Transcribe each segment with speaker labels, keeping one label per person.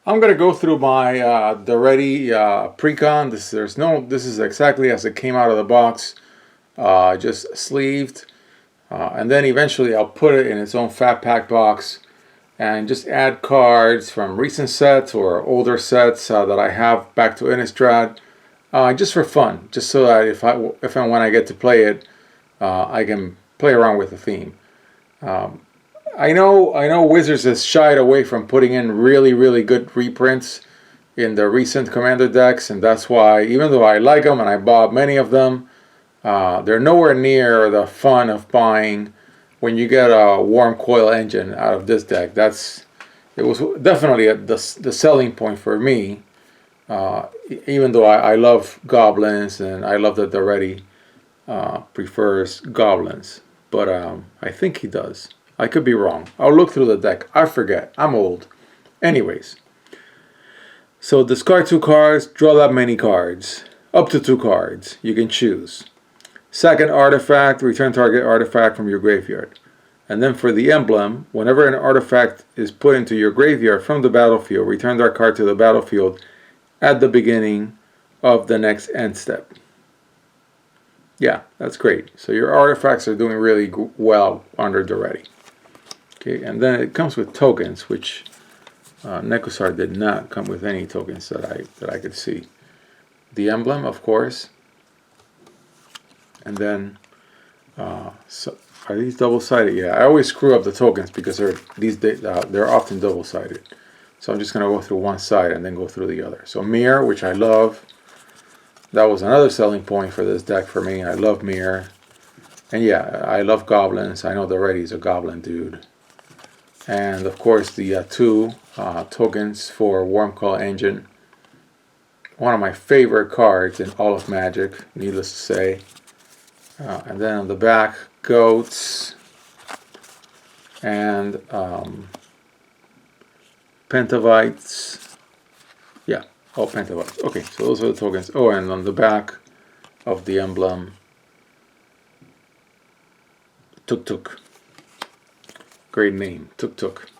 Speaker 1: I'm gonna go through my Daretti Precon. This is exactly as it came out of the box, just sleeved, and then eventually I'll put it in its own fat pack box and just add cards from recent sets or older sets that I have back to Innistrad, just for fun, just so that if and when I get to play it, I can play around with the theme. I know Wizards has shied away from putting in really good reprints in the recent Commander decks, and that's why, even though I like them and I bought many of them, they're nowhere near the fun of buying when you get a Warm Coil Engine out of this deck. It was definitely the selling point for me. Even though I love goblins and I love that Daretti prefers goblins, but I think he does. I could be wrong. I'll look through the deck. I forget. I'm old. Anyways, so discard 2 cards, draw that many cards. Up to 2 cards. You can choose. Second artifact, return target artifact from your graveyard. And then for the emblem, whenever an artifact is put into your graveyard from the battlefield, return that card to the battlefield at the beginning of the next end step. Yeah, that's great. So your artifacts are doing really well under Daretti. Okay, and then it comes with tokens, which Necrosar did not come with any tokens that I could see. The emblem, of course, and then so are these double-sided? Yeah, I always screw up the tokens because they're often double-sided. So I'm just gonna go through one side and then go through the other. So Mirror, which I love. That was another selling point for this deck for me. I love Mirror. And yeah, I love goblins. I know Daretti's a goblin dude. And of course the 2 tokens for Warm Call Engine. One of my favorite cards in all of Magic, needless to say. And then on the back, goats and Pentavites. Yeah, all Pentavites. Okay, so those are the tokens. Oh, and on the back of the emblem, Tuk Tuk. Great name, Tuk Tuk.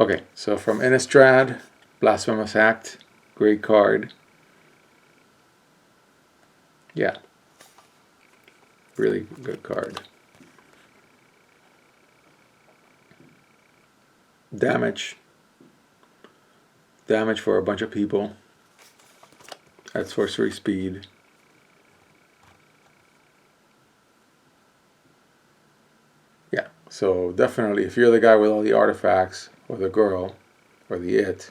Speaker 1: Okay, so from Innistrad, Blasphemous Act, great card. Yeah, really good card. Damage for a bunch of people at sorcery speed. Yeah, so definitely if you're the guy with all the artifacts, or the girl, or the it,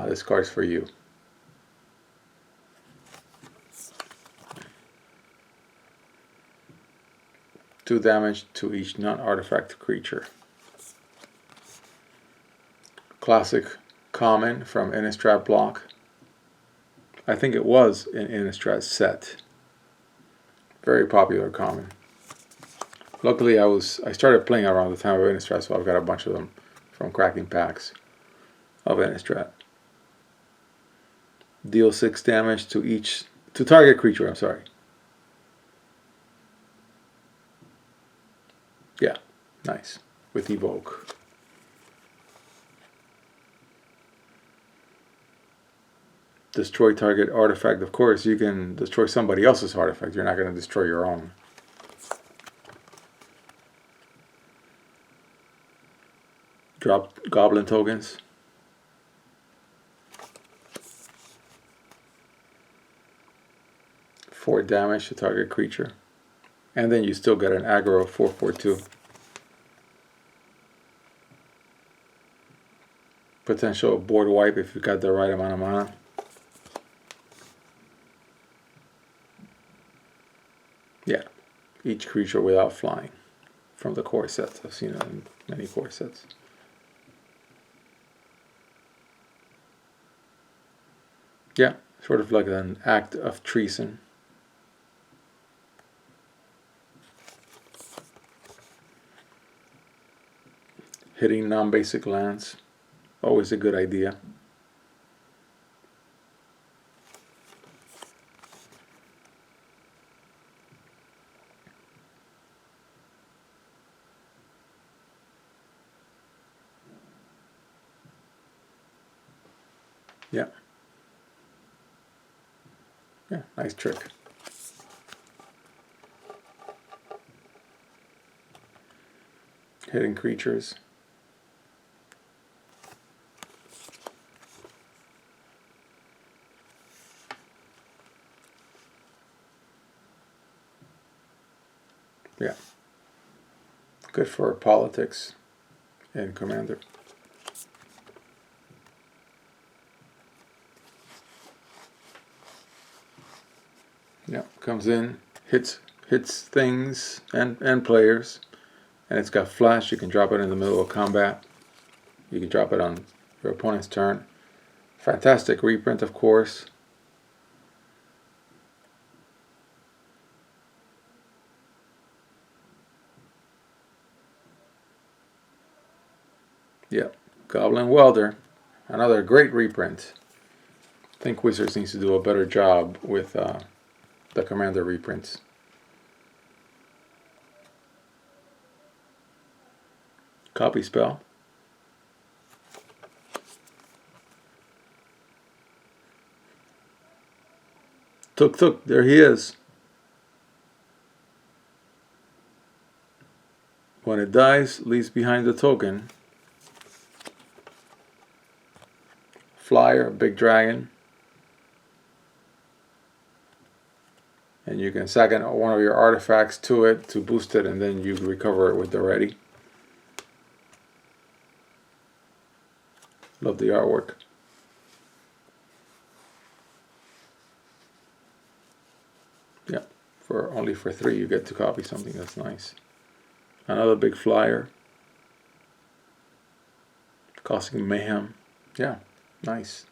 Speaker 1: this card's for you. Two damage to each non-artifact creature. Classic common from Innistrad block. I think it was in Innistrad's set. Very popular common. Luckily, I started playing around the time of Innistrad, so I've got a bunch of them from cracking packs of Innistrad. Deal 6 damage to target creature. I'm sorry. Yeah, nice with evoke. Destroy target artifact. Of course, you can destroy somebody else's artifact. You're not going to destroy your own. Drop goblin tokens. For damage to target creature. And then you still get an aggro 4/4/2. Potential board wipe if you got the right amount of mana. Yeah, each creature without flying from the core sets. I've seen it in many core sets. Yeah, sort of like an act of treason. Hitting non-basic lands, always a good idea. Yeah. Yeah, nice trick. Hidden creatures. Yeah. Good for politics in Commander. Yeah, comes in, hits things and players, and it's got flash. You can drop it in the middle of combat. You can drop it on your opponent's turn. Fantastic reprint, of course. Yep, Goblin Welder, another great reprint. I think Wizards needs to do a better job with the Commander reprints. Copy spell. Tuk, there he is. When it dies, leaves behind the token. Flyer, big dragon. And you can second one of your artifacts to it to boost it, and then you recover it with Daretti. Love the artwork. Yeah, only for 3 you get to copy something. That's nice. Another big flyer. Causing mayhem. Yeah, nice.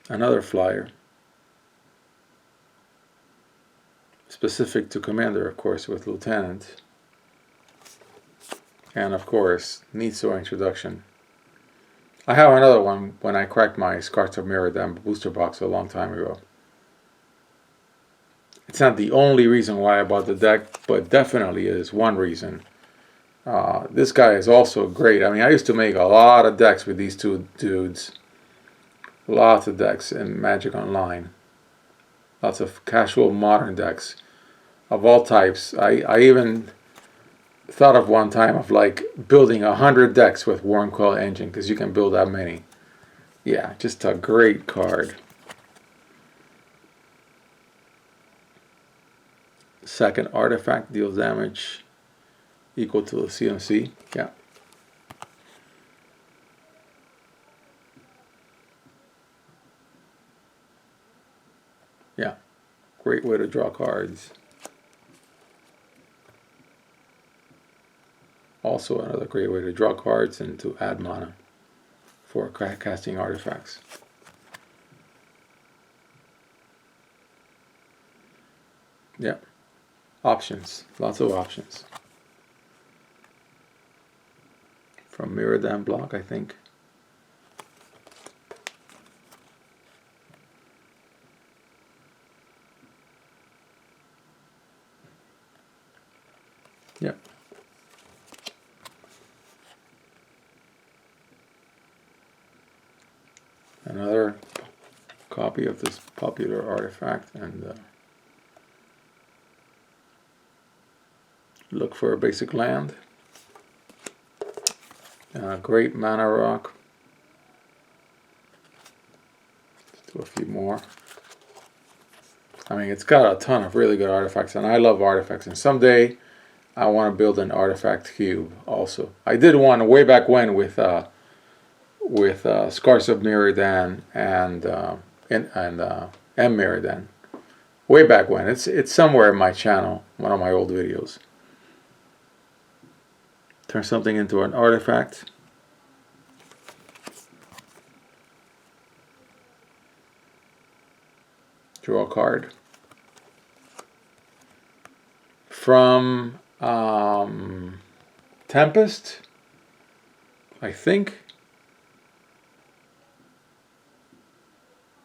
Speaker 1: Another flyer. Specific to Commander, of course, with Lieutenant. And of course, needs no introduction. I have another one when I cracked my Scars of Mirrodam booster box a long time ago. It's not the only reason why I bought the deck, but definitely is one reason. This guy is also great. I mean, I used to make a lot of decks with these two dudes. Lots of decks in Magic Online. Lots of casual modern decks of all types. I even thought of one time of like building 100 decks with Wormcoil Engine, because you can build that many. Yeah, just a great card. Second artifact deals damage equal to the CMC. Yeah. Yeah. Great way to draw cards. Also another great way to draw cards and to add mana for casting artifacts. Yeah. Options. Lots of options. From Mirrodam block, I think. Yep. Another copy of this popular artifact, and look for a basic land. Great mana rock. Let's do a few more. I mean, it's got a ton of really good artifacts, and I love artifacts. And someday, I want to build an artifact cube. Also, I did one way back when with Scars of Mirrodam and Mirrodam. Way back when. It's somewhere in my channel, one of my old videos. Turn something into an artifact. Draw a card. From Tempest, I think.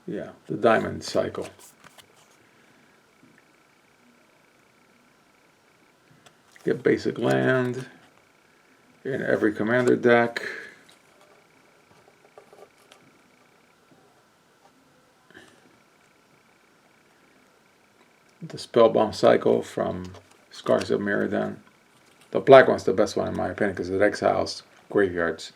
Speaker 1: Yeah, the Diamond Cycle. Get basic land. in every commander deck. The Spellbound Cycle from Scars of Mirrodin. The black one's the best one in my opinion because it exiles graveyards.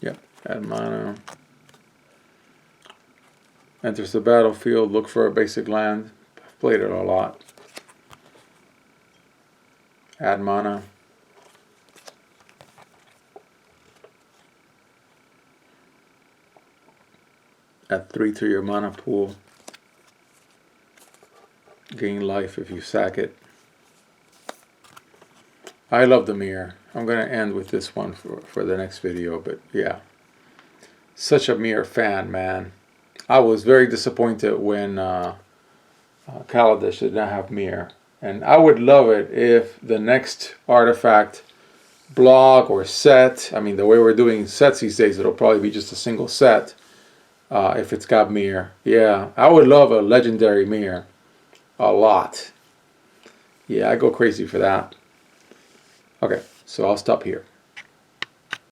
Speaker 1: Yep, add mana. Enters the battlefield, look for a basic land. I've played it a lot. Add mana. Add 3 to your mana pool. Gain life if you sack it. I love the mirror. I'm going to end with this one for the next video, but yeah. Such a mirror fan, man. I was very disappointed when Kaladesh did not have mirror. And I would love it if the next artifact block or set, I mean the way we're doing sets these days, it'll probably be just a single set if it's got mirror. Yeah, I would love a legendary mirror. A lot. Yeah, I go crazy for that. Okay, so I'll stop here.